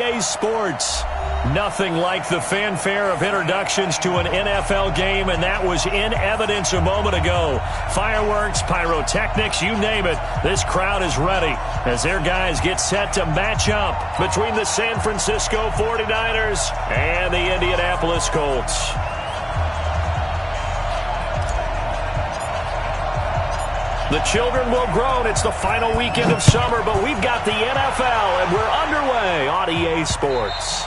EA Sports. Nothing like the fanfare of introductions to an NFL game, and that was in evidence a moment ago. Fireworks, pyrotechnics, you name it. This crowd is ready as their guys get set to match up between the San Francisco 49ers and the Indianapolis Colts. The children will groan. It's the final weekend of summer, but we've got the NFL, and we're underway on EA Sports.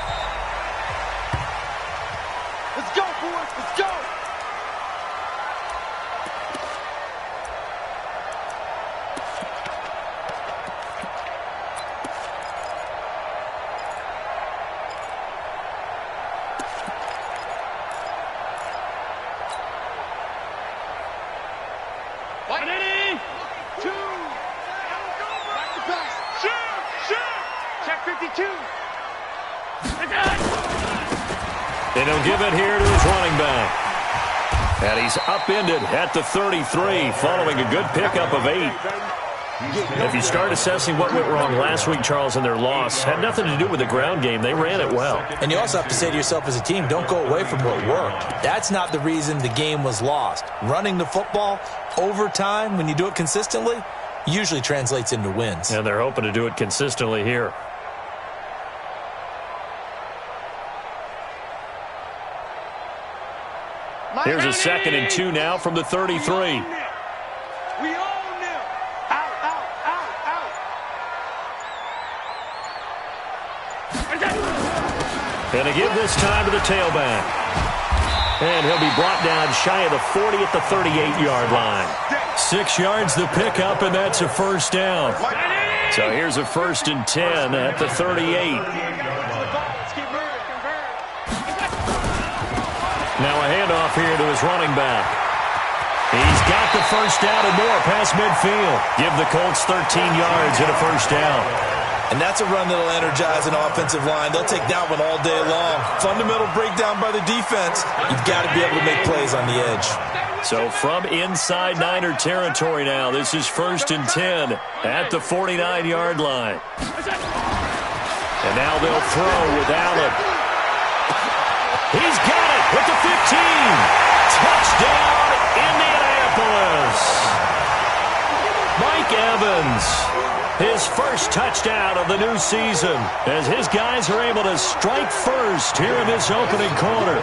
Let's go, boys. Let's go. And he'll give it here to his running back. And he's upended at the 33 following a good pickup of 8. If you start assessing what went wrong last week, Charles, in their loss, had nothing to do with the ground game. They ran it well. And you also have to say to yourself as a team, don't go away from what worked. That's not the reason the game was lost. Running the football over time, when you do it consistently, usually translates into wins. And they're hoping to do it consistently here. Here's a 2nd and 2 now from the 33. We own them. Out, out, out, out. And to give this time to the tailback. And he'll be brought down shy of the 40 at the 38-yard line. 6 yards the pickup, and that's a first down. So here's a 1st and 10 at the 38. Now a handoff here to his running back. He's got the first down and more past midfield. Give the Colts 13 yards and a first down. And that's a run that'll energize an offensive line. They'll take that one all day long. Fundamental breakdown by the defense. You've got to be able to make plays on the edge. So from inside Niner territory now, this is 1st and 10 at the 49-yard line. And now they'll throw with Allen. He's got it with the 15. Touchdown, Indianapolis. Mike Evans, his first touchdown of the new season, as his guys are able to strike first here in this opening quarter.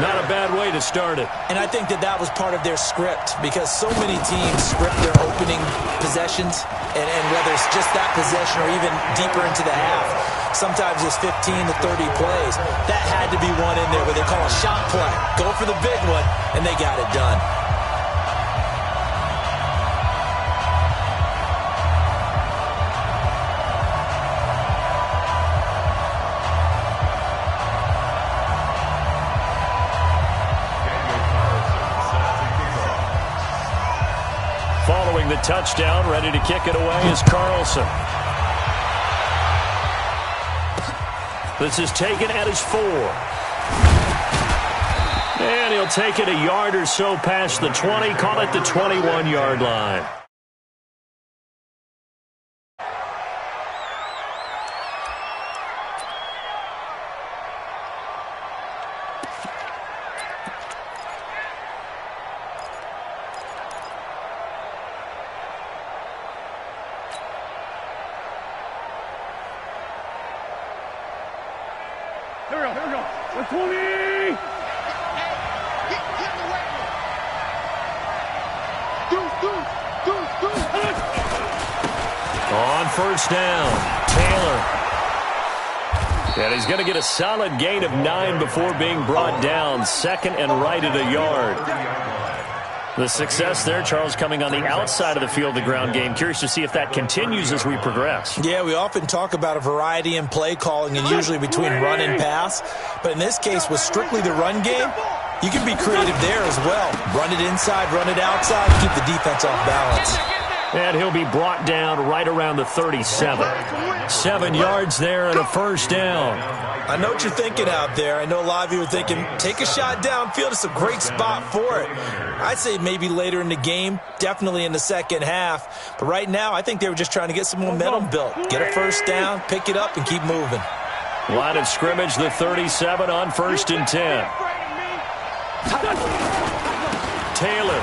Not a bad way to start it. And I think that was part of their script, because so many teams script their opening possessions, and whether it's just that possession or even deeper into the half, sometimes it's 15 to 30 plays. That had to be one in there where they call a shot play. Go for the big one, and they got it done. Following the touchdown, ready to kick it away is Carlson. This is taken at his 4. And he'll take it a yard or so past the 20, call it the 21-yard line. Here we go. 120. On first down, Taylor. And he's going to get a solid gain of 9 before being brought down. 2nd and right at a yard. The success there, Charles, coming on the outside of the field, the ground game. Curious to see if that continues as we progress. Yeah, we often talk about a variety in play calling and usually between run and pass. But in this case, with strictly the run game, you can be creative there as well. Run it inside, run it outside, keep the defense off balance. And he'll be brought down right around the 37. 7 yards there and a first down. I know what you're thinking out there. I know a lot of you are thinking, take a shot downfield. It's a great spot for it. I'd say maybe later in the game, definitely in the second half. But right now, I think they were just trying to get some momentum built. Get a first down, pick it up, and keep moving. Line of scrimmage, the 37 on 1st and 10. Taylor.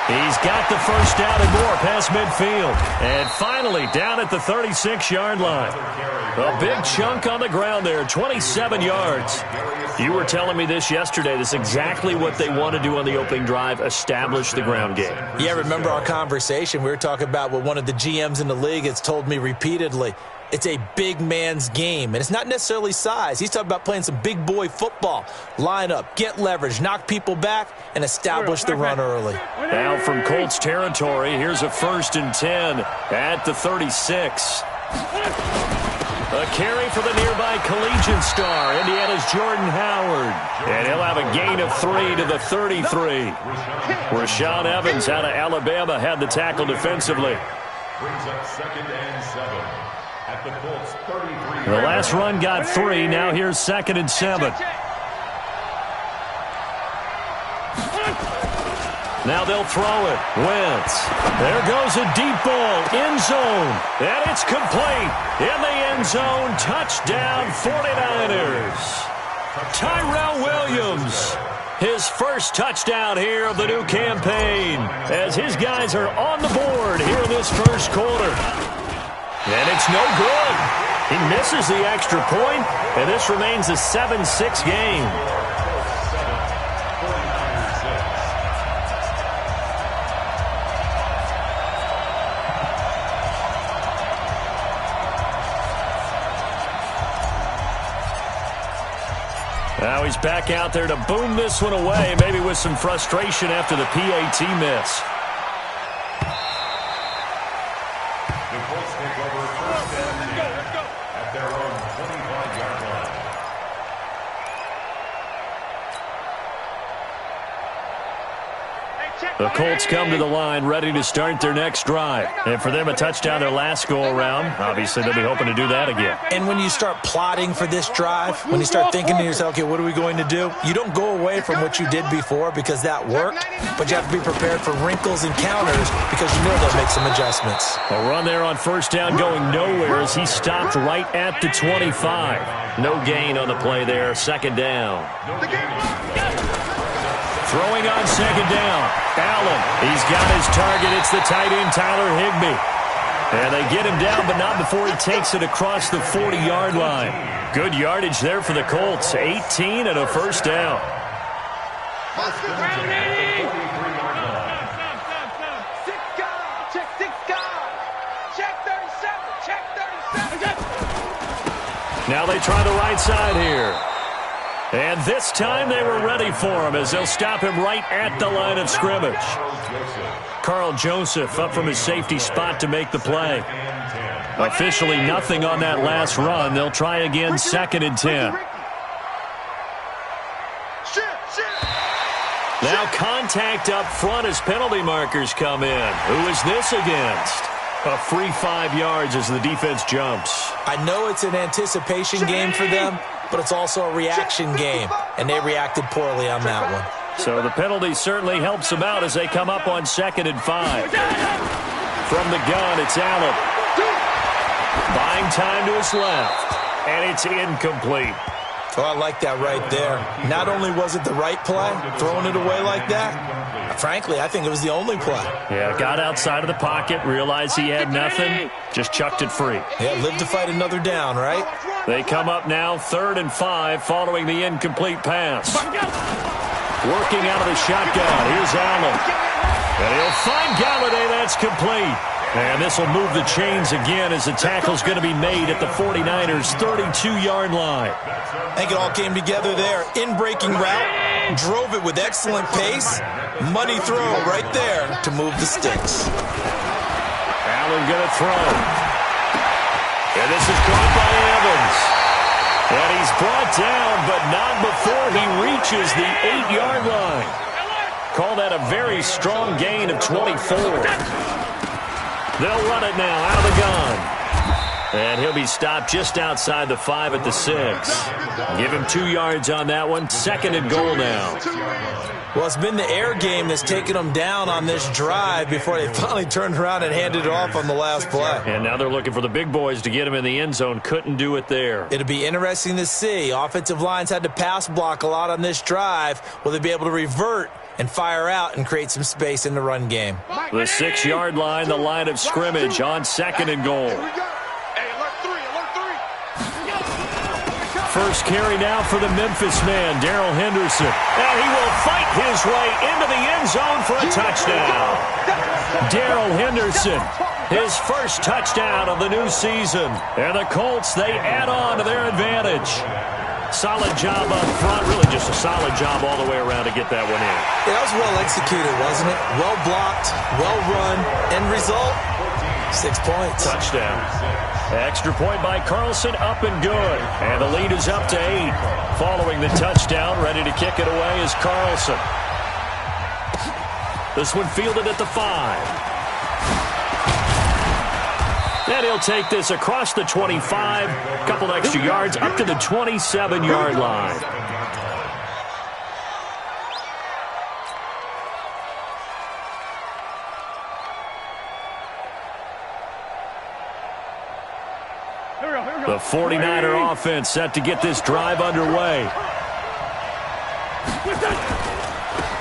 He's got the first down and more past midfield. And finally down at the 36-yard line. A big chunk on the ground there, 27 yards. You were telling me this yesterday. This is exactly what they want to do on the opening drive, establish the ground game. Yeah, remember our conversation. We were talking about what one of the GMs in the league has told me repeatedly. It's a big man's game, and it's not necessarily size. He's talking about playing some big boy football. Line up, get leverage, knock people back, and establish the run early. Now from Colts territory, here's a 1st and 10 at the 36. A carry for the nearby collegiate star, Indiana's Jordan Howard. And he'll have a gain of 3 to the 33. Rashaan Evans out of Alabama had the tackle defensively. Brings up 2nd and 7 at the Colts 33. The last run got 3. Now here's 2nd and 7. Now they'll throw it. Wentz. There goes a deep ball. End zone. And it's complete. In the end zone. Touchdown 49ers. Tyrell Williams. His first touchdown here of the new campaign. As his guys are on the board here in this first quarter. And it's no good. He misses the extra point. And this remains a 7-6 game. Now he's back out there to boom this one away, maybe with some frustration after the PAT miss. The Colts take over 1st and 10 at their own 25-yard line. The Colts come to the line ready to start their next drive. And for them, a touchdown their last go-around. Obviously, they'll be hoping to do that again. And when you start plotting for this drive, when you start thinking to yourself, okay, what are we going to do? You don't go away from what you did before because that worked, but you have to be prepared for wrinkles and counters because you know they'll make some adjustments. A run there on 1st down going nowhere as he stopped right at the 25. No gain on the play there, 2nd down. Throwing on 2nd down. Allen, he's got his target. It's the tight end, Tyler Higbee. And they get him down, but not before he takes it across the 40-yard line. Good yardage there for the Colts. 18 and a 1st down. Now they try the right side here. And this time they were ready for him as they'll stop him right at the line of scrimmage. Carl Joseph up from his safety spot to make the play. Officially nothing on that last run. They'll try again 2nd and 10. Now contact up front as penalty markers come in. Who is this against? A free 5 yards as the defense jumps. I know it's an anticipation game for them, but it's also a reaction game, and they reacted poorly on that one. So the penalty certainly helps them out as they come up on 2nd and 5. From the gun, it's Allen. Buying time to his left, and it's incomplete. Oh, I like that right there. Not only was it the right play, throwing it away like that, frankly, I think it was the only play. Yeah, got outside of the pocket, realized he had nothing, just chucked it free. Yeah, live to fight another down, right? They come up now 3rd and 5 following the incomplete pass. Working out of the shotgun. Here's Allen. And he'll find Galladay. That's complete. And this will move the chains again as the tackle's going to be made at the 49ers' 32-yard line. I think it all came together there. In-breaking route, drove it with excellent pace. Money throw right there to move the sticks. Allen going to throw. And this is caught by Evans. And he's brought down, but not before he reaches the 8-yard line. Call that a very strong gain of 24. They'll run it now out of the gun. And he'll be stopped just outside the 5 at the 6. Give him 2 yards on that one. 2nd and goal now. Well, it's been the air game that's taken them down on this drive before they finally turned around and handed it off on the last play. And now they're looking for the big boys to get him in the end zone. Couldn't do it there. It'll be interesting to see. Offensive lines had to pass block a lot on this drive. Will they be able to revert and fire out and create some space in the run game? The 6-yard line, the line of scrimmage on 2nd and goal. First carry now for the Memphis man, Darrell Henderson. And he will fight his way into the end zone for a touchdown. Darrell Henderson, his first touchdown of the new season. And the Colts, they add on to their advantage. Solid job up front, really just a solid job all the way around to get that one in. Yeah, that was well executed, wasn't it? Well blocked, well run. End result, 6 points. Touchdown. Extra point by Carlson, up and good. And the lead is up to 8. Following the touchdown, ready to kick it away is Carlson. This one fielded at the 5. And he'll take this across the 25. Couple extra yards up to the 27-yard line. The 49er offense set to get this drive underway.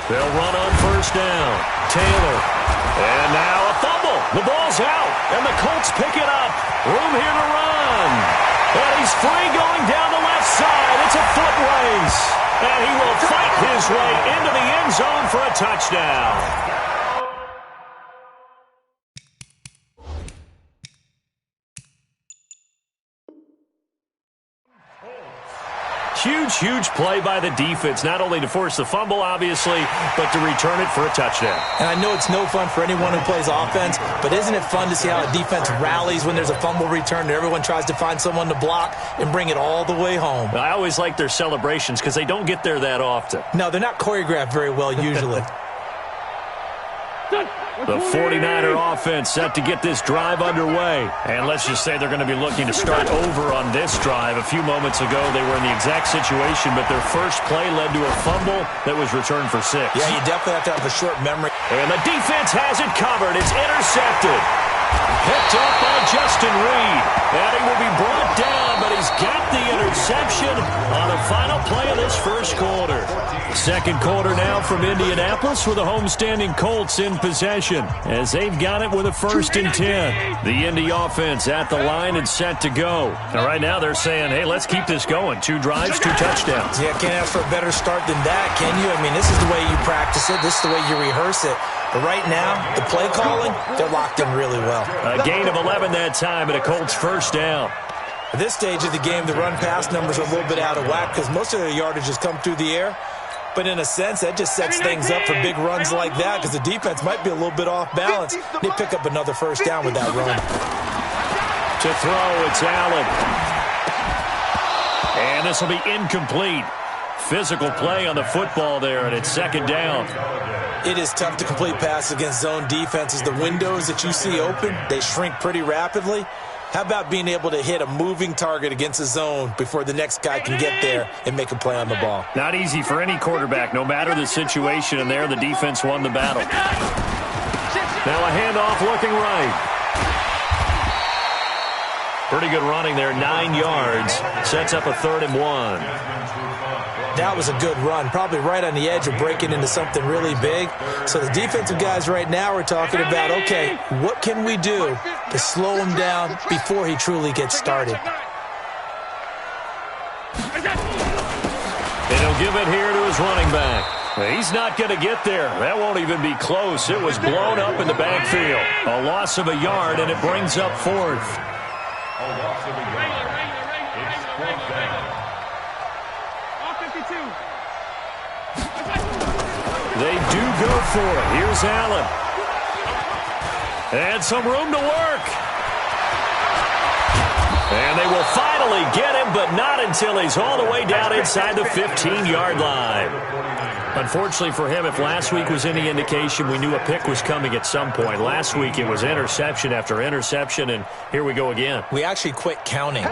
They'll run on first down. Taylor. And now a fumble. The ball's out. And the Colts pick it up. Room here to run. And he's free going down the left side. It's a foot race. And he will fight his way into the end zone for a touchdown. Huge play by the defense, not only to force the fumble, obviously, but to return it for a touchdown. And I know it's no fun for anyone who plays offense, but isn't it fun to see how a defense rallies when there's a fumble return and everyone tries to find someone to block and bring it all the way home? I always like their celebrations because they don't get there that often. No, they're not choreographed very well usually. The 49er offense set to get this drive underway. And let's just say they're going to be looking to start over on this drive. A few moments ago, they were in the exact situation, but their first play led to a fumble that was returned for 6. Yeah, you definitely have to have a short memory. And the defense has it covered. It's intercepted. Picked up by Justin Reed. And he will be brought down, but he's got the interception on the final play of this first quarter. Second quarter now from Indianapolis with the homestanding Colts in possession as they've got it with a 1st and 10. The Indy offense at the line and set to go. And right now they're saying, hey, let's keep this going. 2 drives, 2 touchdowns. Yeah, can't ask for a better start than that, can you? I mean, this is the way you practice it. This is the way you rehearse it. But right now, the play calling, they're locked in really well. A gain of 11 that time and a Colts first down. At this stage of the game, the run-pass numbers are a little bit out of whack because most of their yardage has come through the air. But in a sense, that just sets things up for big runs like that because the defense might be a little bit off balance. They pick up another first down with that run. To throw, it's Allen. And this will be incomplete. Physical play on the football there, and it's 2nd down. It is tough to complete passes against zone defenses. The windows that you see open, they shrink pretty rapidly. How about being able to hit a moving target against a zone before the next guy can get there and make a play on the ball? Not easy for any quarterback, no matter the situation, and there the defense won the battle. Now a handoff looking right. Pretty good running there, 9 yards. Sets up a 3rd and 1. That was a good run, probably right on the edge of breaking into something really big. So the defensive guys right now are talking about, okay, what can we do to slow him down before he truly gets started? And he'll give it here to his running back. He's not going to get there. That won't even be close. It was blown up in the backfield. A loss of a yard, and it brings up 4th. A loss of a yard. It's 4th down. They do go for it. Here's Allen. And some room to work. And they will finally get him, but not until he's all the way down inside the 15-yard line. Unfortunately for him, if last week was any indication, we knew a pick was coming at some point. Last week it was interception after interception, and here we go again. We actually quit counting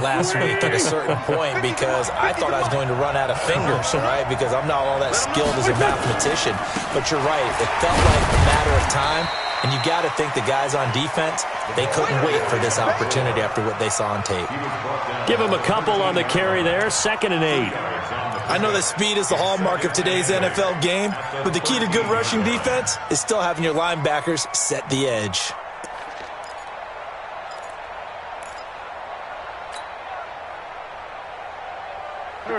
last week at a certain point because I thought I was going to run out of fingers, all right, because I'm not all that skilled as a mathematician. But you're right. It felt like a matter of time, and you got to think the guys on defense, they couldn't wait for this opportunity after what they saw on tape. Give him a couple on the carry there, 2nd and 8. I know that speed is the hallmark of today's NFL game, but the key to good rushing defense is still having your linebackers set the edge.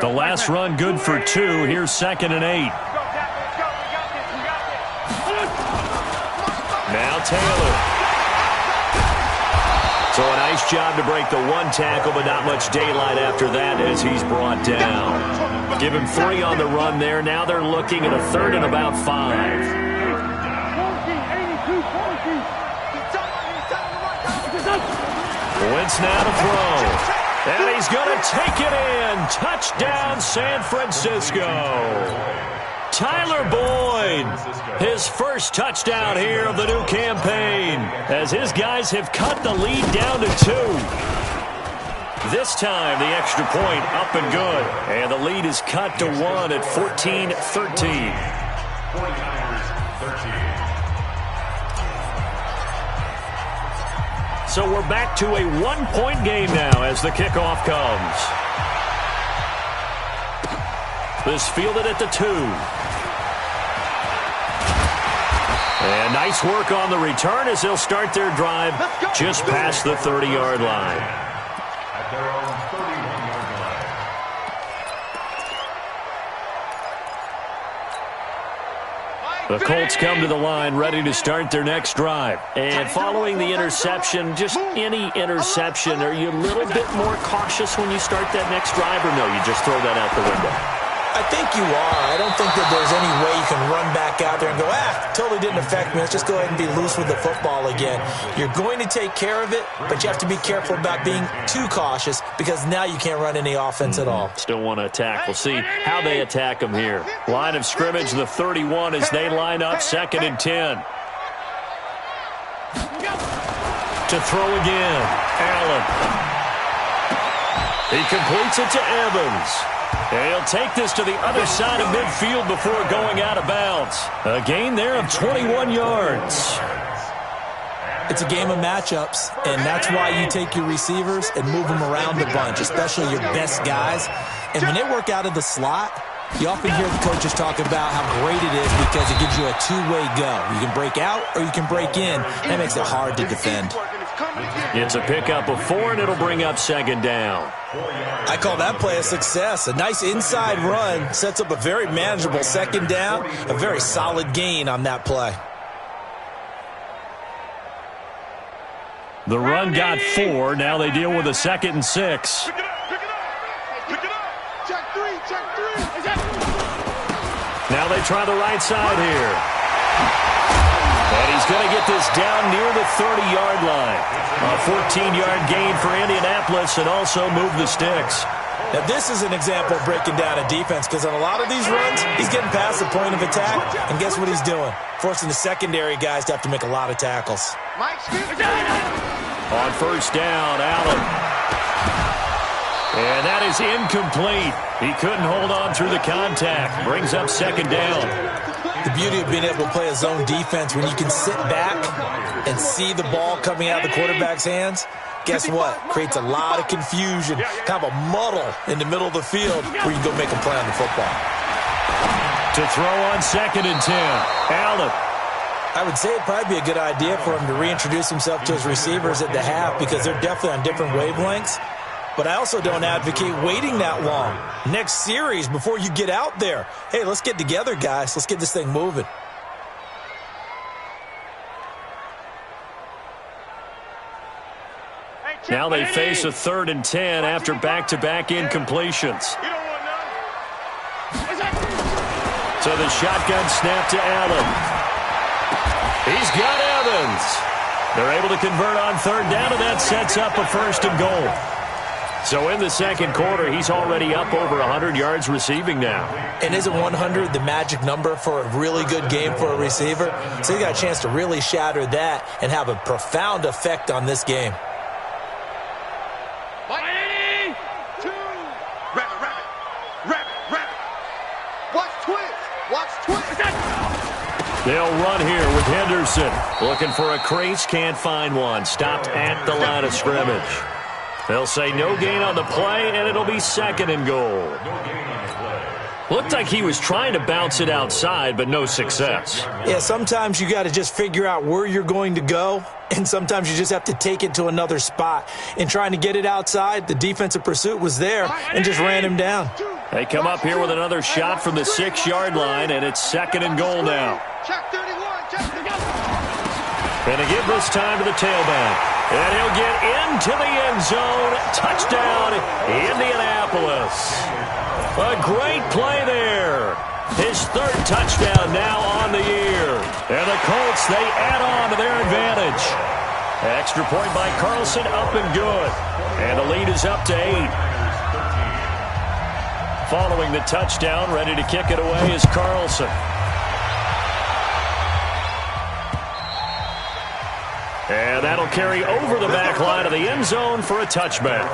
The last run good for 2. Here's 2nd and 8. Now Taylor. So a nice job to break the one tackle, but not much daylight after that as he's brought down. Give him 3 on the run there. Now they're looking at a 3rd and about 5. Wentz now to throw. And he's going to take it in. Touchdown, San Francisco. Tyler Boyd, his first touchdown here of the new campaign, as his guys have cut the lead down to 2. This time, the extra point up and good, and the lead is cut to 1 at 14-13. 49ers 13. So we're back to a 1-point game now as the kickoff comes. This fielded at the 2. And nice work on the return as they'll start their drive just past the 30-yard line. At their own 31-yard line. The Colts come to the line ready to start their next drive. And following the interception, just any interception, are you a little bit more cautious when you start that next drive, or no, you just throw that out the window? I think you are. I don't think that there's any way you can run back out there and go, totally didn't affect me. Let's just go ahead and be loose with the football again. You're going to take care of it, but you have to be careful about being too cautious because now you can't run any offense at all. Still want to attack. We'll see how they attack them here. Line of scrimmage, the 31 as they line up, 2nd and 10. To throw again, Allen. He completes it to Evans. And he'll take this to the other side of midfield before going out of bounds. A gain there of 21 yards. It's a game of matchups, and that's why you take your receivers and move them around a bunch, especially your best guys. And when they work out of the slot, you often hear the coaches talk about how great it is because it gives you a two-way go. You can break out or you can break in. That makes it hard to defend. It's a pickup of 4, and it'll bring up 2nd down. I call that play a success. A nice inside run sets up a very manageable 2nd down, a very solid gain on that play. The run got 4. Now they deal with a 2nd and 6. Pick it up. Check 3. Now they try the right side here. And he's going to get this down near the 30-yard line. A 14-yard gain for Indianapolis and also move the sticks. Now, this is an example of breaking down a defense because on a lot of these runs, he's getting past the point of attack, and guess what he's doing? Forcing the secondary guys to have to make a lot of tackles. On 1st down, Allen. And that is incomplete. He couldn't hold on through the contact. Brings up 2nd down. The beauty of being able to play a zone defense when you can sit back and see the ball coming out of the quarterback's hands, guess what? Creates a lot of confusion, kind of a muddle in the middle of the field where you can go make a play on the football. To throw on 2nd and 10, Allen. I would say it'd probably be a good idea for him to reintroduce himself to his receivers at the half because they're definitely on different wavelengths. But I also don't advocate waiting that long. Next series, before you get out there, hey, let's get together, guys. Let's get this thing moving. Now they face a 3rd and 10 after back-to-back incompletions. So the shotgun snap to Allen. He's got Evans. They're able to convert on 3rd down, and that sets up a 1st and goal. So in the second quarter, he's already up over 100 yards receiving now. And isn't 100 the magic number for a really good game for a receiver? So he got a chance to really shatter that and have a profound effect on this game. They'll run here with Henderson. Looking for a crease, can't find one. Stopped at the line of scrimmage. They'll say no gain on the play, and it'll be second and goal. Looked like he was trying to bounce it outside, but no success. Yeah, sometimes you got to just figure out where you're going to go, and sometimes you just have to take it to another spot. In trying to get it outside, the defensive pursuit was there and just ran him down. They come up here with another shot from the 6-yard line, and it's second and goal now. Going to give this time to the tailback. And he'll get into the end zone. Touchdown, Indianapolis. A great play there. His third touchdown now on the year. And the Colts, they add on to their advantage. Extra point by Carlson, up and good. And the lead is up to 8. Following the touchdown, ready to kick it away is Carlson. And that'll carry over the back line of the end zone for a touchback.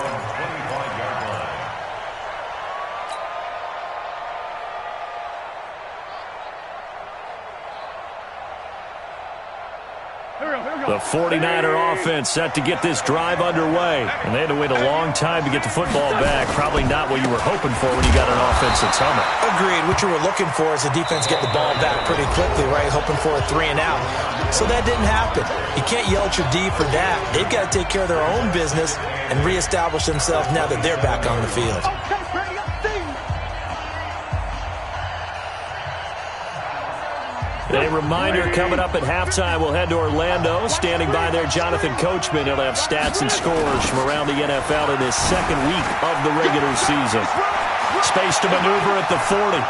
The 49er offense set to get this drive underway. And they had to wait a long time to get the football back. Probably not what you were hoping for when you got an offense that's humming. Agreed. What you were looking for is the defense get the ball back pretty quickly, right? Hoping for a 3 and out. So that didn't happen. You can't yell at your D for that. They've got to take care of their own business and reestablish themselves now that they're back on the field. A reminder coming up at halftime, we'll head to Orlando. Standing by there, Jonathan Coachman. He'll have stats and scores from around the NFL in his second week of the regular season. Space to maneuver at the 40.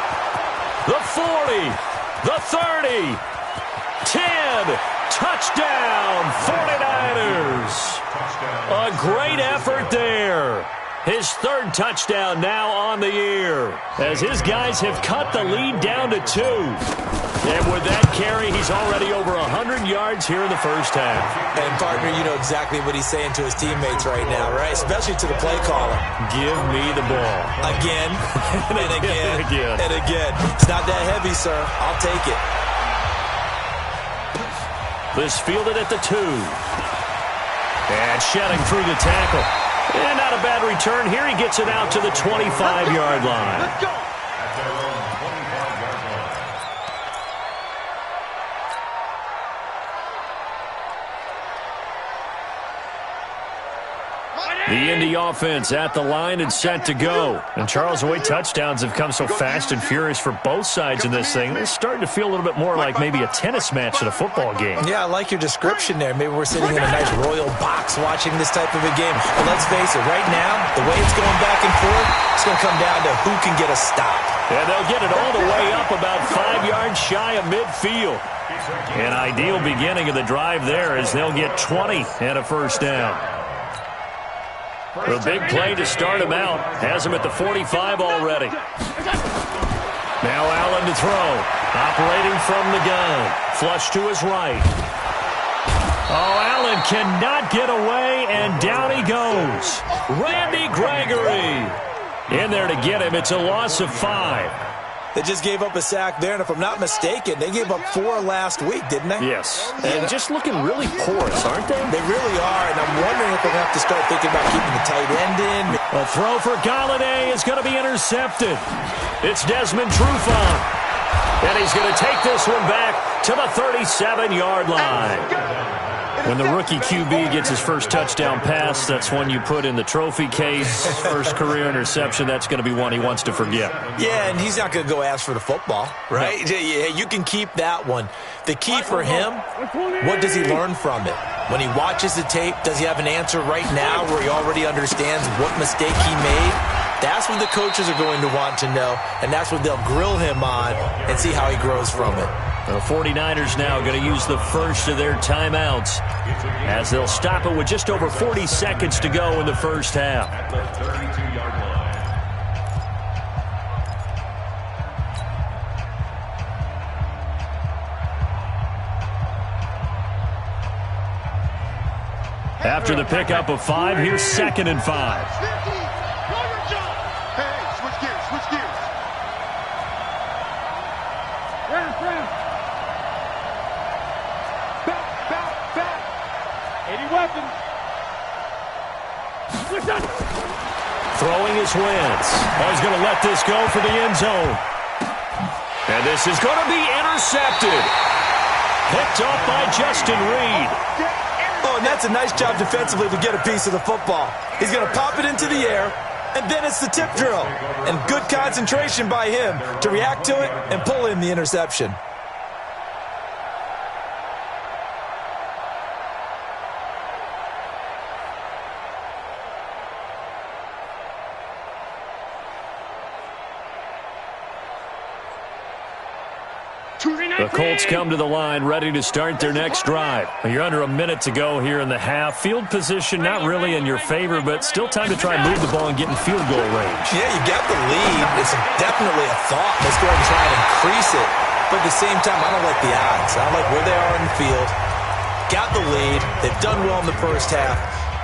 The 40. The 30. 10. Touchdown, 49ers. A great effort there. His third touchdown now on the year, as his guys have cut the lead down to 2. And with that carry, he's already over 100 yards here in the first half. And, partner, you know exactly what he's saying to his teammates right now, right? Especially to the play caller. Give me the ball. Again, and again, and again. And again. It's not that heavy, sir. I'll take it. This fielded at the 2. And shedding through the tackle. And not a bad return here. He gets it out to the 25-yard line. Let's go. The Indy offense at the line and set to go. And Charles, the way touchdowns have come so fast and furious for both sides in this thing, it's starting to feel a little bit more like maybe a tennis match at a football game. Yeah, I like your description there. Maybe we're sitting in a nice royal box watching this type of a game. But let's face it, right now, the way it's going back and forth, it's going to come down to who can get a stop. And they'll get it all the way up about 5 yards shy of midfield. An ideal beginning of the drive there as they'll get 20 and a first down. The big play to start him out has him at the 45 already. Now Allen to throw. Operating from the gun. Flush to his right. Oh, Allen cannot get away, and down he goes. Randy Gregory in there to get him. It's a loss of 5. They just gave up a sack there, and if I'm not mistaken, they gave up 4 last week, didn't they? Yes, and just looking really porous, aren't they? They really are, and I'm wondering if they're going to have to start thinking about keeping the tight end in. A throw for Galladay is going to be intercepted. It's Desmond Trufant, and he's going to take this one back to the 37-yard line. When the rookie QB gets his first touchdown pass, that's one you put in the trophy case. First career interception, that's going to be one he wants to forget. Yeah, and he's not going to go ask for the football, right? No. Yeah, you can keep that one. The key for him, what does he learn from it? When he watches the tape, does he have an answer right now where he already understands what mistake he made? That's what the coaches are going to want to know, and that's what they'll grill him on and see how he grows from it. The 49ers now going to use the first of their timeouts as they'll stop it with just over 40 seconds to go in the first half. At the 32-yard line. After the pickup of 5, here's 2nd and 5. Hey, switch gears, switch gears. Back. 80 weapons. Throwing his Wentz. Oh, he's going to let this go for the end zone. And this is going to be intercepted. Picked off by Justin Reed. Oh, and that's a nice job defensively to get a piece of the football. He's going to pop it into the air, and then it's the tip drill. And good concentration by him to react to it and pull in the interception. The Colts come to the line ready to start their next drive. You're under a minute to go here in the half. Field position not really in your favor, but still time to try and move the ball and get in field goal range. Yeah, you got the lead. It's definitely a thought. Let's go ahead and try and increase it. But at the same time, I don't like the odds. I don't like where they are in the field. Got the lead. They've done well in the first half.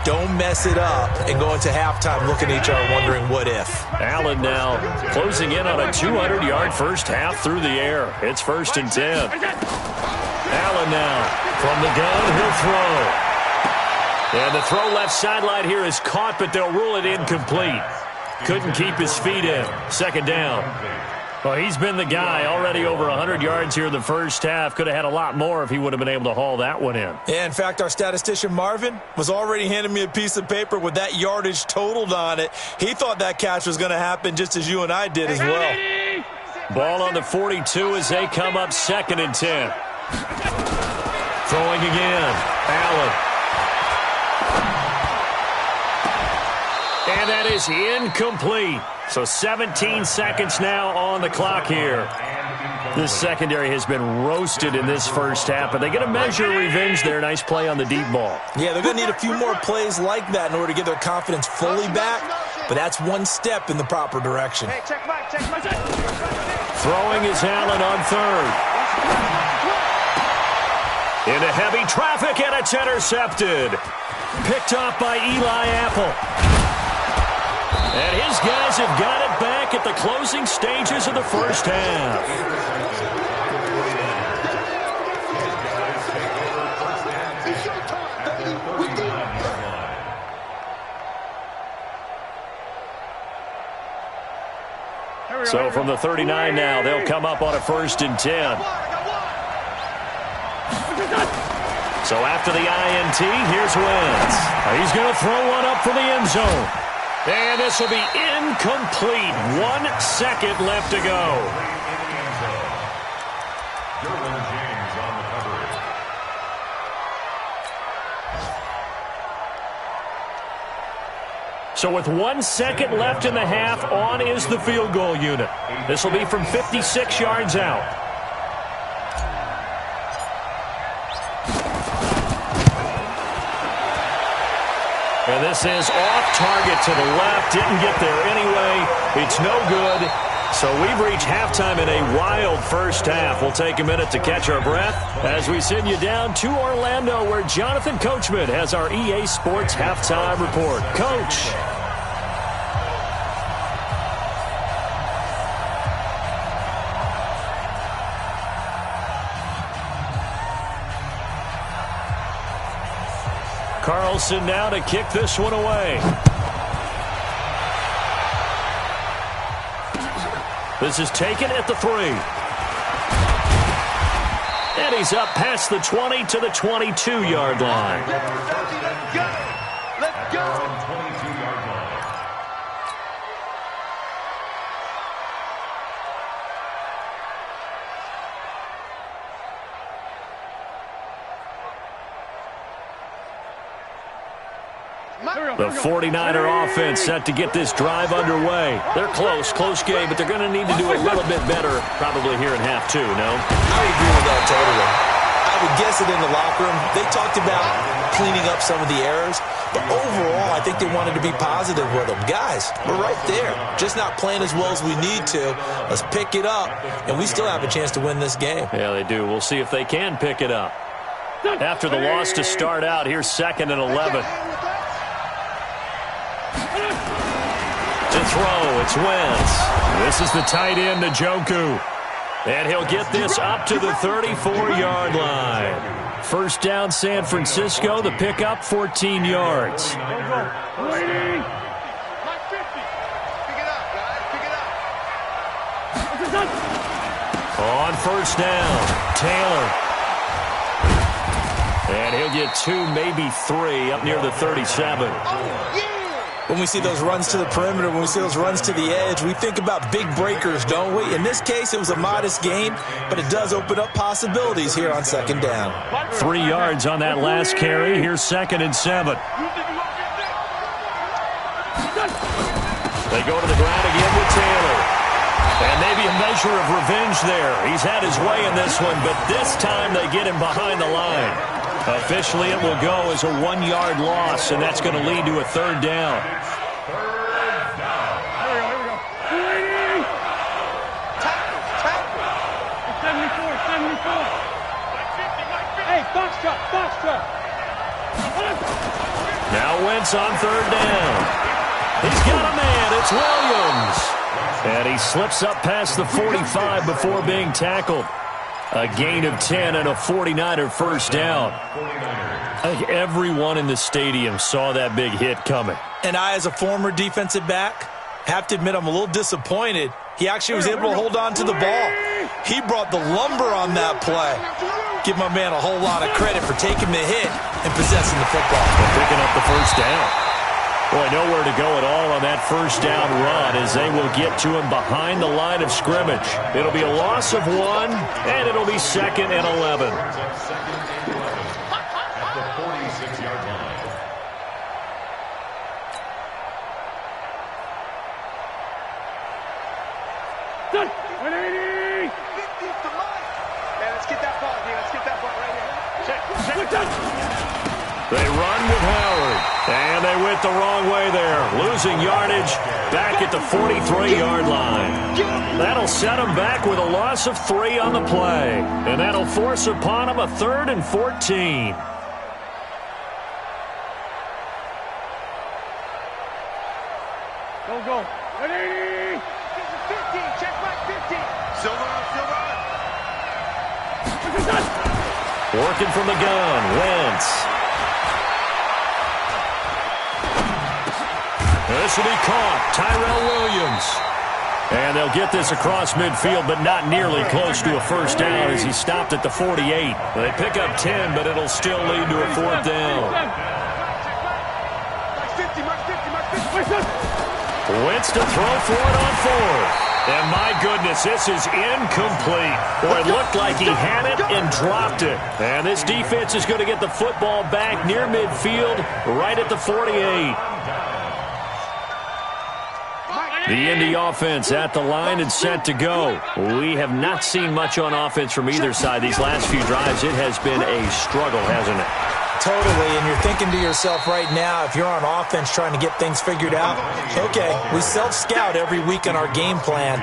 Don't mess it up and go into halftime looking at each other wondering what if. Allen now closing in on a 200-yard first half through the air. It's 1st and 10. Allen now from the gun, he'll throw. And the throw left sideline here is caught, but they'll rule it incomplete. Couldn't keep his feet in. 2nd down. Well, he's been the guy already over 100 yards here in the first half. Could have had a lot more if he would have been able to haul that one in. Yeah, in fact, our statistician Marvin was already handing me a piece of paper with that yardage totaled on it. He thought that catch was going to happen just as you and I did as well. Ball on the 42 as they come up 2nd and 10. Throwing again. Allen. And that is incomplete. So 17 seconds now on the clock here. This secondary has been roasted in this first half, but they get a measure of revenge there. Nice play on the deep ball. Yeah, they're going to need a few more plays like that in order to get their confidence fully back, but that's one step in the proper direction. Throwing is Allen on 3rd. Into heavy traffic, and it's intercepted. Picked off by Eli Apple. And his guys have got it back at the closing stages of the first half. So from the 39 now, they'll come up on a 1st and 10. So after the INT, here's Wentz. He's going to throw one up for the end zone. And this will be incomplete. 1 second left to go. So with 1 second left in the half, on is the field goal unit. This will be from 56 yards out. And this is off target to the left. Didn't get there anyway. It's no good. So we've reached halftime in a wild first half. We'll take a minute to catch our breath as we send you down to Orlando, where Jonathan Coachman has our EA Sports halftime report. Coach. Carlson now to kick this one away. This is taken at the 3. And he's up past the 20 to the 22-yard line. Let's go. The 49er offense set to get this drive underway. They're close game, but they're going to need to do a little bit better probably here in half two, no? I agree with that totally. I would guess it in the locker room. They talked about cleaning up some of the errors, but overall, I think they wanted to be positive with them. Guys, we're right there. Just not playing as well as we need to. Let's pick it up, and we still have a chance to win this game. Yeah, they do. We'll see if they can pick it up. After the loss to start out, here's 2nd and 11. To throw, it's Wentz. This is the tight end, Njoku. And he'll get this up to the 34-yard line. First down, San Francisco. The pickup, 14 yards. On first down, Taylor. And he'll get 2, maybe 3, up near the 37. When we see those runs to the perimeter, when we see those runs to the edge, we think about big breakers, don't we? In this case, it was a modest gain, but it does open up possibilities here on 2nd down. 3 yards on that last carry. Here's 2nd and 7. They go to the ground again with Taylor. And maybe a measure of revenge there. He's had his way in this one, but this time they get him behind the line. Officially, it will go as a 1-yard loss, and that's going to lead to a 3rd down. Now Wentz on 3rd down. He's got a man. It's Williams. And he slips up past the 45 before being tackled. A gain of 10 and a 49er first down. I think everyone in the stadium saw that big hit coming. And I, as a former defensive back, have to admit I'm a little disappointed. He actually was able to hold on to the ball. He brought the lumber on that play. Give my man a whole lot of credit for taking the hit and possessing the football. And picking up the first down. Boy, nowhere to go at all on that first down run as they will get to him behind the line of scrimmage. It'll be a loss of 1, and it'll be 2nd and 11. At the 46-yard line. Done. 180. Let's get that ball, dude. Let's get that ball right here. They run with Howard, and they went the wrong way there. Losing yardage back at the 43-yard line. That'll set them back with a loss of 3 on the play, and that'll force upon them a 3rd and 14. Go. 180. 15. Check back 15. Silver. Working from the gun, Wentz. This will be caught. Tyrell Williams. And they'll get this across midfield, but not nearly close to a first down as he stopped at the 48. They pick up 10, but it'll still lead to a 4th down. Wentz to throw for it on 4th. And my goodness, this is incomplete. Boy, it looked like he had it and dropped it. And this defense is going to get the football back near midfield, right at the 48. The Indy offense at the line and set to go. We have not seen much on offense from either side these last few drives. It has been a struggle, hasn't it? Totally, and you're thinking to yourself right now, if you're on offense trying to get things figured out, okay, we self-scout every week on our game plan.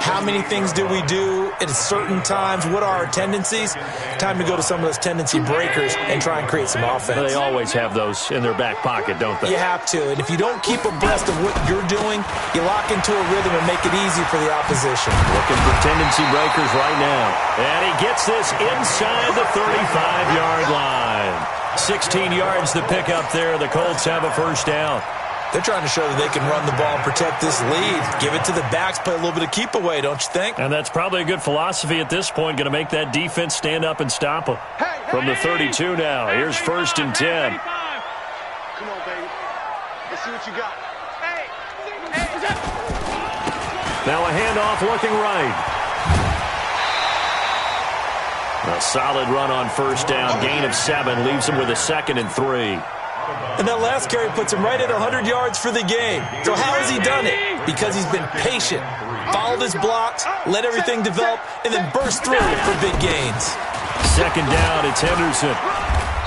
How many things do we do at certain times? What are our tendencies? Time to go to some of those tendency breakers and try and create some offense. They always have those in their back pocket, don't they? You have to, and if you don't keep abreast of what you're doing, you lock into a rhythm and make it easy for the opposition. Looking for tendency breakers right now. And he gets this inside the 35-yard line. 16 yards to pick up there. The Colts have a first down. They're trying to show that they can run the ball and protect this lead. Give it to the backs, play a little bit of keep away, don't you think? And that's probably a good philosophy at this point. Going to make that defense stand up and stop them. From the 32 now. Here's 1st and 10. Come on, baby. Let's see what you got. Now a handoff looking right. A solid run on first down. Gain of 7 leaves him with a 2nd and 3. And that last carry puts him right at 100 yards for the game. So how has he done it? Because he's been patient, followed his blocks, let everything develop, and then burst through for big gains. Second down, it's Henderson.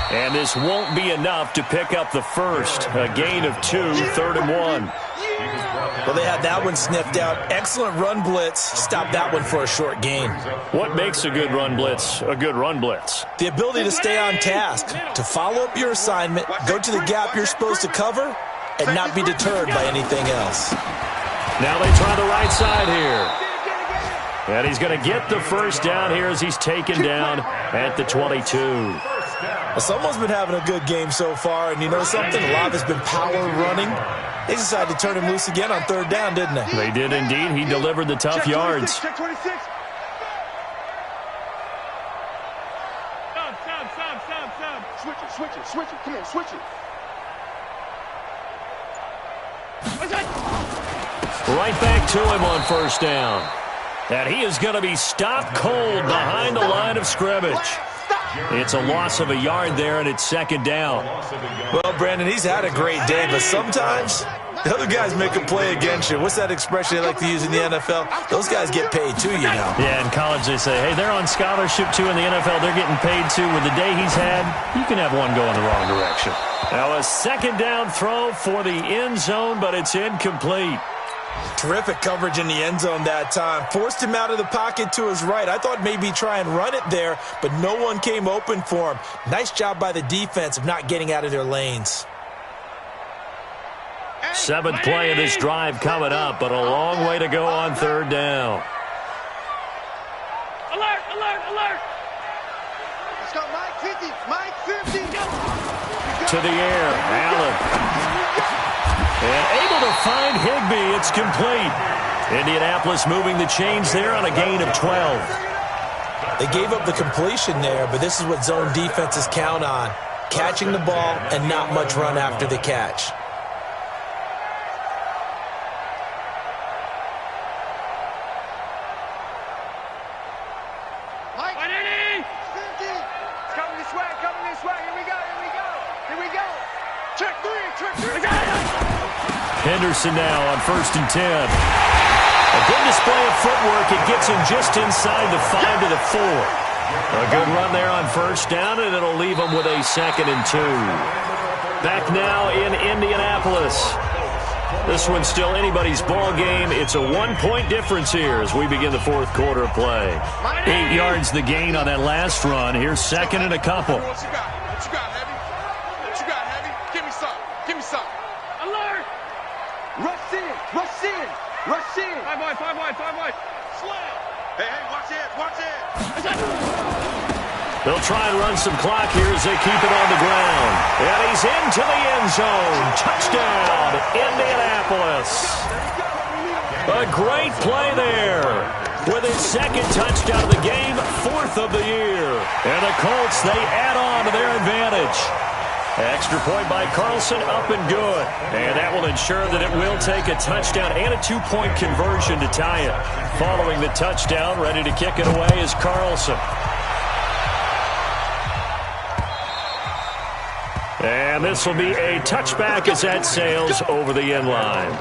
And this won't be enough to pick up the first. A gain of 2, 3rd and 1. Well, they had that one sniffed out. Excellent run blitz. Stop that one for a short gain. What makes a good run blitz a good run blitz? The ability to stay on task, to follow up your assignment, go to the gap you're supposed to cover, and not be deterred by anything else. Now they try the right side here. And he's going to get the first down here as he's taken down at the 22. Well, someone's been having a good game so far, and you know something? A lot of it's been power running. They decided to turn him loose again on 3rd down, didn't they? They did indeed. He delivered the tough yards. Check 26. Switch it. Come on, switch it. Right back to him on 1st down. And he is going to be stopped cold behind the line of scrimmage. It's a loss of a yard there, and it's 2nd down. Well, Brandon, he's had a great day, but sometimes the other guys make a play against you. What's that expression they like to use in the NFL? Those guys get paid too, you know. Yeah, in college they say, hey, they're on scholarship too. In the NFL, they're getting paid too. With the day he's had, you can have one go in the wrong direction. Now a 2nd down throw for the end zone, but it's incomplete. Terrific coverage in the end zone that time. Forced him out of the pocket to his right. I thought maybe try and run it there, but no one came open for him. Nice job by the defense of not getting out of their lanes. 7th play of this drive coming up, but a long way to go on 3rd down. Alert! Let's go, Mike 50. Mike 50. To the air, Allen. And able to find Higbee. It's complete. Indianapolis moving the chains there on a gain of 12. They gave up the completion there, but this is what zone defenses count on. Catching the ball and not much run after the catch. Mike 50. It's coming this way. Here we go. Check 3. Henderson now on 1st and 10. A good display of footwork. It gets him just inside the 5 to the 4. A good run there on 1st down, and it'll leave him with a 2nd and 2. Back now in Indianapolis. This one's still anybody's ball game. It's a 1-point difference here as we begin the 4th quarter of play. 8 yards the gain on that last run. Here's 2nd and a couple. What you got, Heavy? Give me some. Alert! Rush in. 5 wide. Slam. Hey, watch it. They'll try and run some clock here as they keep it on the ground. And he's into the end zone. Touchdown, Indianapolis. A great play there. With his 2nd touchdown of the game, 4th of the year. And the Colts, they add on to their advantage. Extra point by Carlson, up and good. And that will ensure that it will take a touchdown and a 2-point conversion to tie it. Following the touchdown, ready to kick it away is Carlson. And this will be a touchback as that sails over the end line.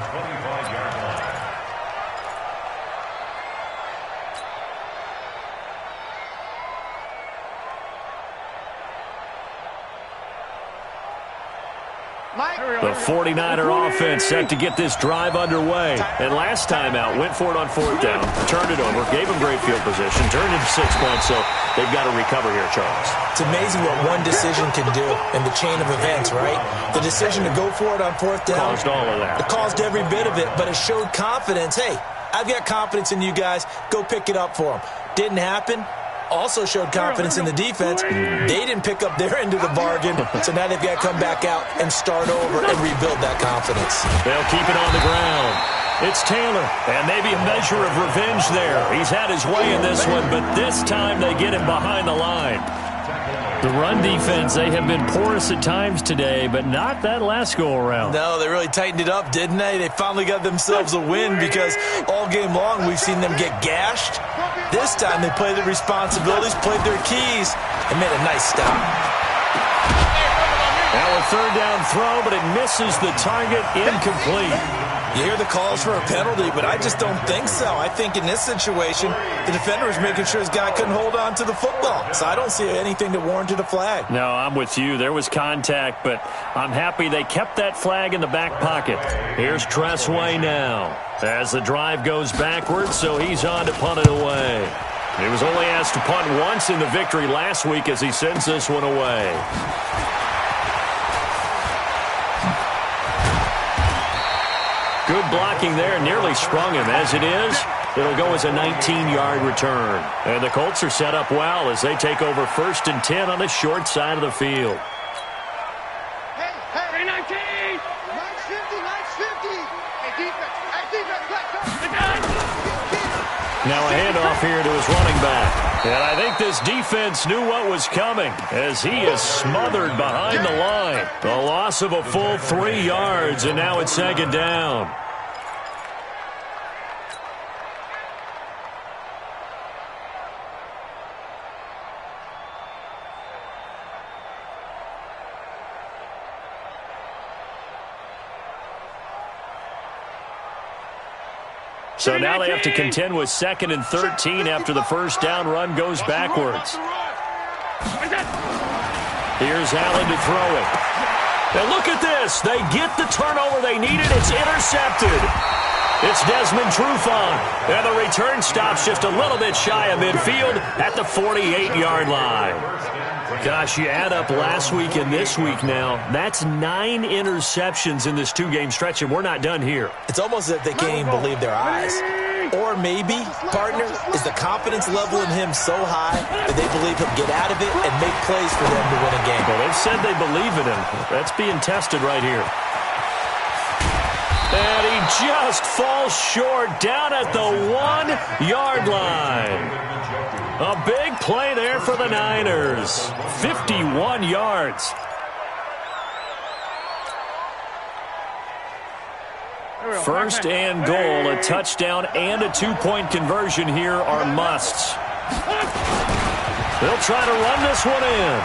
The 49er offense set to get this drive underway. And last time out, went for it on 4th down, turned it over, gave them great field position, turned it to 6 points, so they've got to recover here, Charles. It's amazing what one decision can do in the chain of events, right? The decision to go for it on 4th down. Caused all of that. It caused every bit of it, but it showed confidence. Hey, I've got confidence in you guys. Go pick it up for them. Didn't happen. Also showed confidence in the defense. They didn't pick up their end of the bargain, so now they've got to come back out and start over and rebuild that confidence. They'll keep it on the ground. It's Taylor, and maybe a measure of revenge there. He's had his way in this one, but this time they get him behind the line. The run defense, they have been porous at times today, but not that last go-around. No, they really tightened it up, didn't they? They finally got themselves a win because all game long we've seen them get gashed. This time they played their responsibilities, played their keys, and made a nice stop. Now with third down throw, but it misses the target, incomplete. You hear the calls for a penalty, but I just don't think so. I think in this situation, the defender was making sure his guy couldn't hold on to the football. So I don't see anything that warranted a flag. No, I'm with you. There was contact, but I'm happy they kept that flag in the back pocket. Here's Tressway now as the drive goes backwards, so he's on to punt it away. He was only asked to punt once in the victory last week as he sends this one away. Good blocking there, nearly sprung him. As it is, it'll go as a 19-yard return. And the Colts are set up well as they take over 1st and 10 on the short side of the field. Hey, 19! Nice 50, nice 50! Hey, defense, Now a handoff here to his running back. And I think this defense knew what was coming as he is smothered behind the line. A loss of a full 3 yards, and now it's 2nd down. So now they have to contend with 2nd and 13 after the first down run goes backwards. Here's Allen to throw it. And look at this. They get the turnover they needed. It's intercepted. It's Desmond Trufant. And the return stops just a little bit shy of midfield at the 48-yard line. Gosh, you add up last week and this week now, that's 9 interceptions in this 2-game stretch, and we're not done here. It's almost as if they can't even believe their eyes. Or maybe, partner, is the confidence level in him so high that they believe he'll get out of it and make plays for them to win a game. Well, they've said they believe in him. That's being tested right here. And he just falls short down at the 1-yard line. A big play there for the Niners. 51 yards. First and goal, a touchdown and a 2-point conversion here are musts. They'll try to run this one in.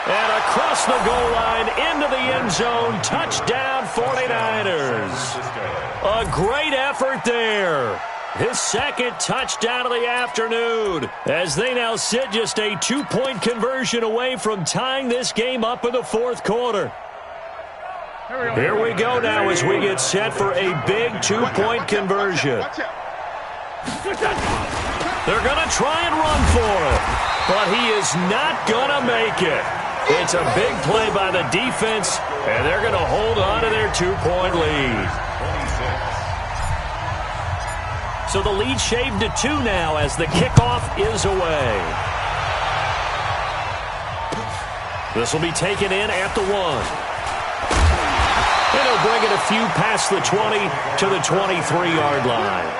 And across the goal line, into the end zone, touchdown 49ers. A great effort there. His 2nd touchdown of the afternoon as they now sit just a 2-point conversion away from tying this game up in the 4th quarter. Here we go now as we get set for a big 2-point conversion. They're going to try and run for it, but he is not going to make it. It's a big play by the defense, and they're going to hold on to their 2-point lead. So the lead shaved to 2 now as the kickoff is away. This will be taken in at the 1. And he'll bring it a few past the 20 to the 23-yard line.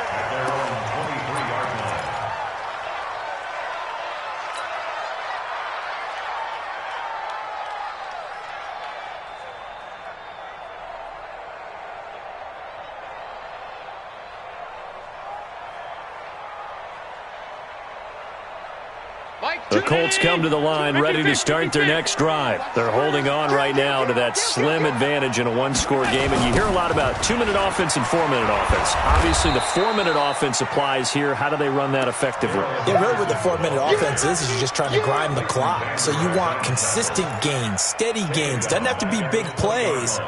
The Colts come to the line ready to start their next drive. They're holding on right now to that slim advantage in a 1-score game. And you hear a lot about 2-minute offense and 4-minute offense. Obviously, the 4-minute offense applies here. How do they run that effectively? Yeah, really what the 4-minute offense is you're just trying to grind the clock. So you want consistent gains, steady gains. Doesn't have to be big plays,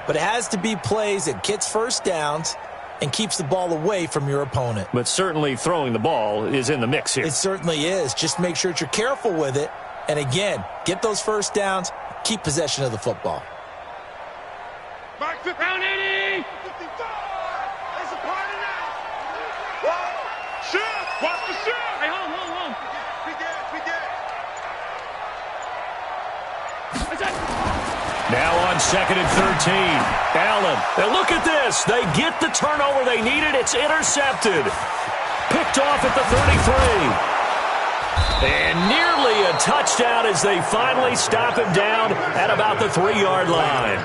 but it has to be plays that gets first downs and keeps the ball away from your opponent. But certainly throwing the ball is in the mix here. It certainly is. Just make sure that you're careful with it. And again, get those first downs, keep possession of the football. Mark 50. Round 80. 55. There's a party now. Whoa. Shoot. Watch the shoot. Hey, hold. We get it. Now on 2nd and 13. Allen. And look at this. They get the turnover they needed. It's intercepted. Picked off at the 33. And nearly a touchdown as they finally stop him down at about the 3-yard line.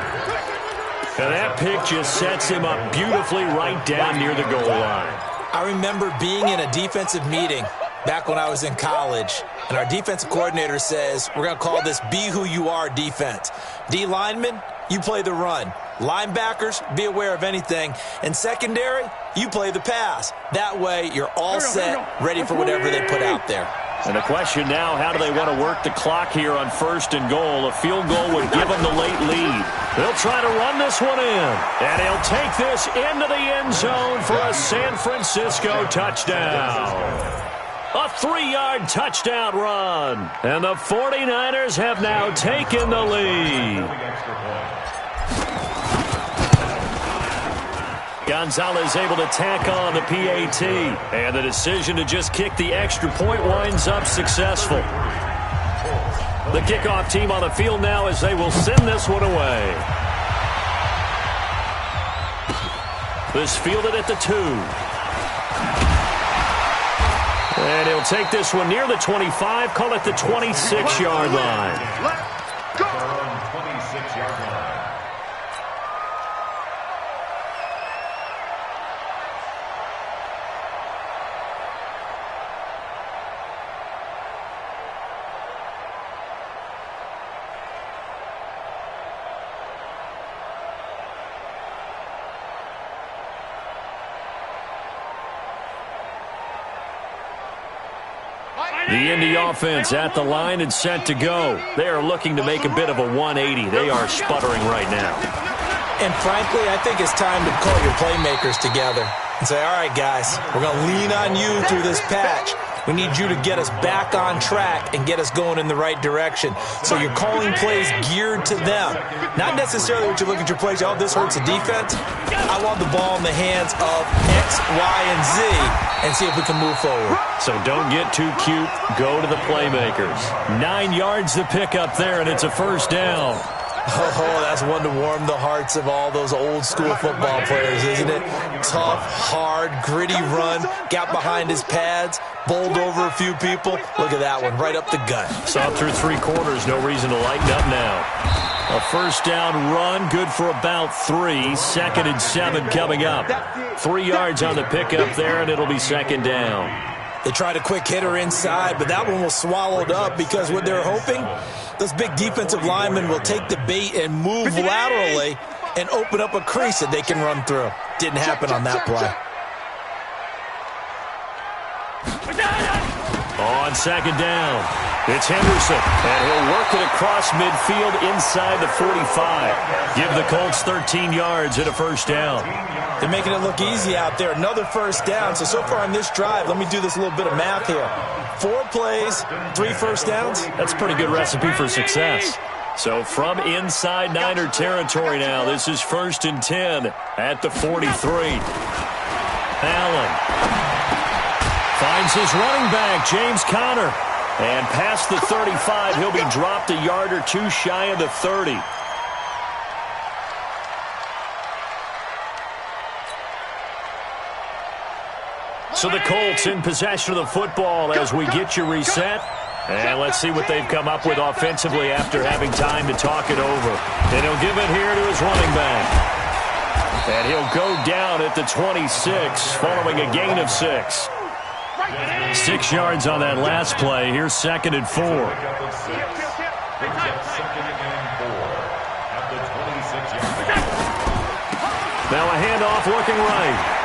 And that pick just sets him up beautifully right down near the goal line. I remember being in a defensive meeting back when I was in college, and our defensive coordinator says, we're going to call this be who you are defense. D linemen, you play the run. Linebackers, be aware of anything. And secondary, you play the pass. That way, you're all set, ready for whatever they put out there. And the question now, how do they want to work the clock here on 1st and goal? A field goal would give them the late lead. They'll try to run this one in. And he'll take this into the end zone for a San Francisco touchdown. A 3-yard touchdown run. And the 49ers have now taken the lead. Gonzalez able to tack on the PAT. And the decision to just kick the extra point winds up successful. The kickoff team on the field now as they will send this one away. This fielded at the 2. And he'll take this one near the 25, call it the 26-yard line. Let's go! 26-yard line. The Indy offense at the line and set to go. They are looking to make a bit of a 180. They are sputtering right now. And frankly, I think it's time to call your playmakers together and say, all right, guys, we're going to lean on you through this patch. We need you to get us back on track and get us going in the right direction. So you're calling plays geared to them. Not necessarily what you look at your plays, oh, this hurts the defense. I want the ball in the hands of X, Y, and Z and see if we can move forward. So don't get too cute. Go to the playmakers. 9 yards to pick up there, and it's a 1st down. Oh, that's one to warm the hearts of all those old-school football players, isn't it? Tough, hard, gritty run, got behind his pads, bowled over a few people. Look at that one, right up the gut. Saw through 3 quarters, no reason to lighten up now. A 1st down run, good for about 3. 2nd and 7 coming up. 3 yards on the pickup there, and it'll be 2nd down. They tried a quick hitter inside, but that one was swallowed up because what they're hoping, those big defensive linemen will take the bait and move laterally and open up a crease that they can run through. Didn't happen on that play. On 2nd down, it's Henderson, and he'll work it across midfield inside the 45. Give the Colts 13 yards and a 1st down. They're making it look easy out there. Another 1st down. So far on this drive, let me do this little bit of math here. 4 plays, 3 1st downs. That's a pretty good recipe for success. So from inside Niner territory now, this is 1st and 10 at the 43. Allen finds his running back, James Conner. And past the 35, he'll be dropped a yard or 2 shy of the 30. So the Colts in possession of the football as we get you reset. And let's see what they've come up with offensively after having time to talk it over. And he'll give it here to his running back. And he'll go down at the 26 following a gain of 6. 6 yards on that last play. Here's 2nd and 4. Now a handoff looking right.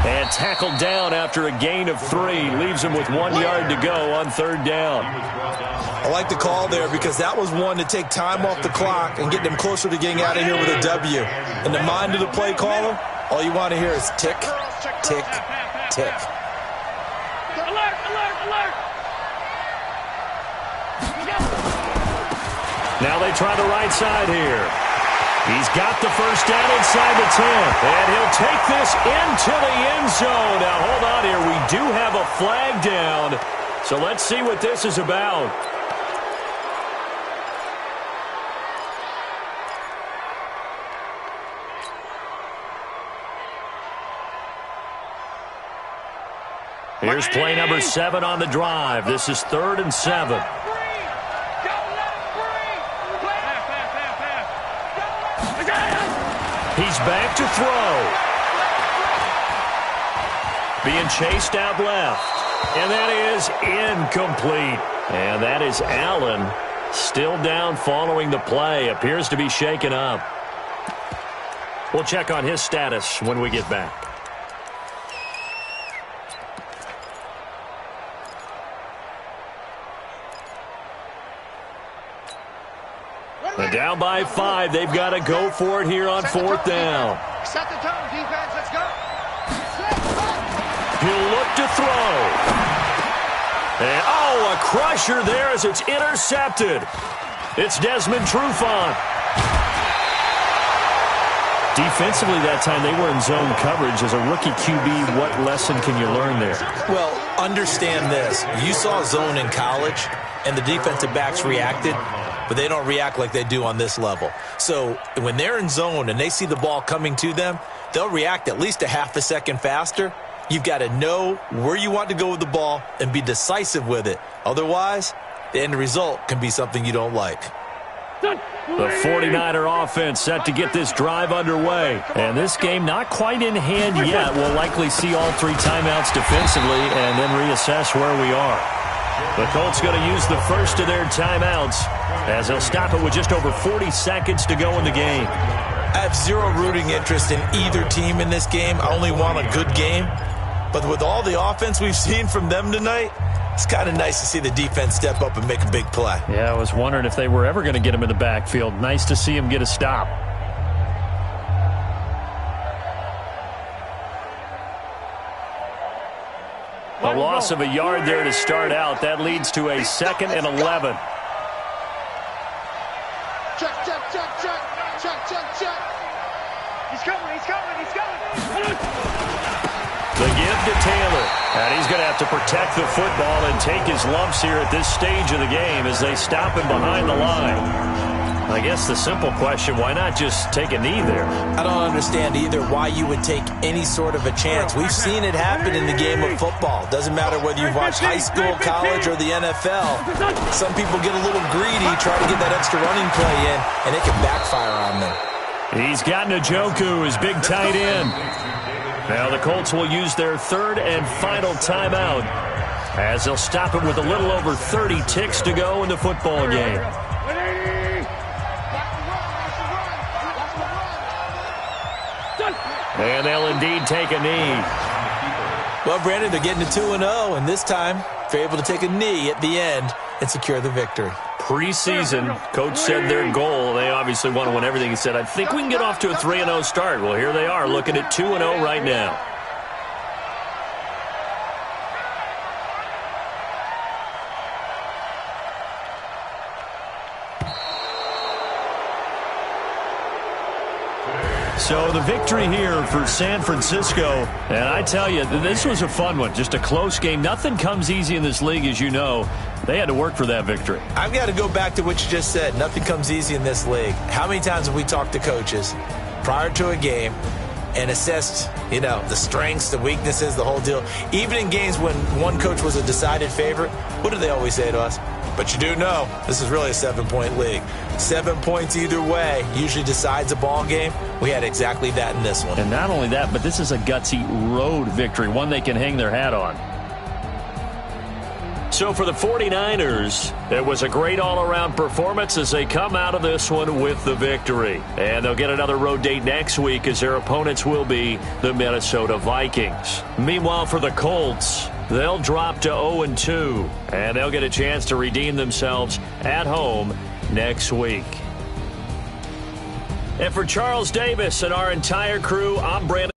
And tackled down after a gain of 3. Leaves him with 1 yard to go on 3rd down. I like the call there because that was one to take time off the clock and get them closer to getting out of here with a W. In the mind of the play caller, all you want to hear is tick, tick, tick. Alert, alert, alert! Now they try the right side here. He's got the 1st down inside the 10. And he'll take this into the end zone. Now, hold on here. We do have a flag down. So let's see what this is about. Here's play number 7 on the drive. This is 3rd and 7. He's back to throw. Being chased out left. And that is incomplete. And that is Allen still down following the play. Appears to be shaken up. We'll check on his status when we get back. And down by 5. They've got to go for it here on 4th down. Set the tone, defense. Let's go. He'll look to throw. And, oh, a crusher there as it's intercepted. It's Desmond Trufant. Defensively that time, they were in zone coverage. As a rookie QB, what lesson can you learn there? Well, understand this. You saw zone in college, and the defensive backs reacted, but they don't react like they do on this level. So when they're in zone and they see the ball coming to them, they'll react at least a half a second faster. You've got to know where you want to go with the ball and be decisive with it. Otherwise, the end result can be something you don't like. The 49er offense set to get this drive underway. And this game not quite in hand yet. We'll likely see all 3 timeouts defensively and then reassess where we are. The Colts going to use the first of their timeouts as they'll stop it with just over 40 seconds to go in the game. I have zero rooting interest in either team in this game. I only want a good game. But with all the offense we've seen from them tonight, it's kind of nice to see the defense step up and make a big play. Yeah, I was wondering if they were ever going to get him in the backfield. Nice to see him get a stop. A loss of a yard there to start out. That leads to a 2nd and 11. Check, check, check, check. Check, check, check. He's coming, he's coming, he's coming. The give to Taylor. And he's going to have to protect the football and take his lumps here at this stage of the game as they stop him behind the line. I guess the simple question, why not just take a knee there? I don't understand either why you would take any sort of a chance. We've seen it happen in the game of football. Doesn't matter whether you've watched high school, college, or the NFL. Some people get a little greedy, try to get that extra running play in, and it can backfire on them. He's got Njoku, his big tight end. Now the Colts will use their 3rd and final timeout as they'll stop it with a little over 30 ticks to go in the football game. And they'll indeed take a knee. Well, Brandon, they're getting to 2-0, and this time they're able to take a knee at the end and secure the victory. Preseason, coach said their goal, they obviously want to win everything. He said, I think we can get off to a 3-0 start. Well, here they are looking at 2-0 right now. So the victory here for San Francisco, and I tell you, this was a fun one, just a close game. Nothing comes easy in this league, as you know. They had to work for that victory. I've got to go back to what you just said. Nothing comes easy in this league. How many times have we talked to coaches prior to a game and assessed, the strengths, the weaknesses, the whole deal? Even in games when one coach was a decided favorite, what do they always say to us? But you do know this is really a 7-point league. 7 points either way usually decides a ball game. We had exactly that in this one. And not only that, but this is a gutsy road victory, one they can hang their hat on. So for the 49ers, it was a great all-around performance as they come out of this one with the victory. And they'll get another road date next week as their opponents will be the Minnesota Vikings. Meanwhile, for the Colts, they'll drop to 0-2, and they'll get a chance to redeem themselves at home next week. And for Charles Davis and our entire crew, I'm Brandon.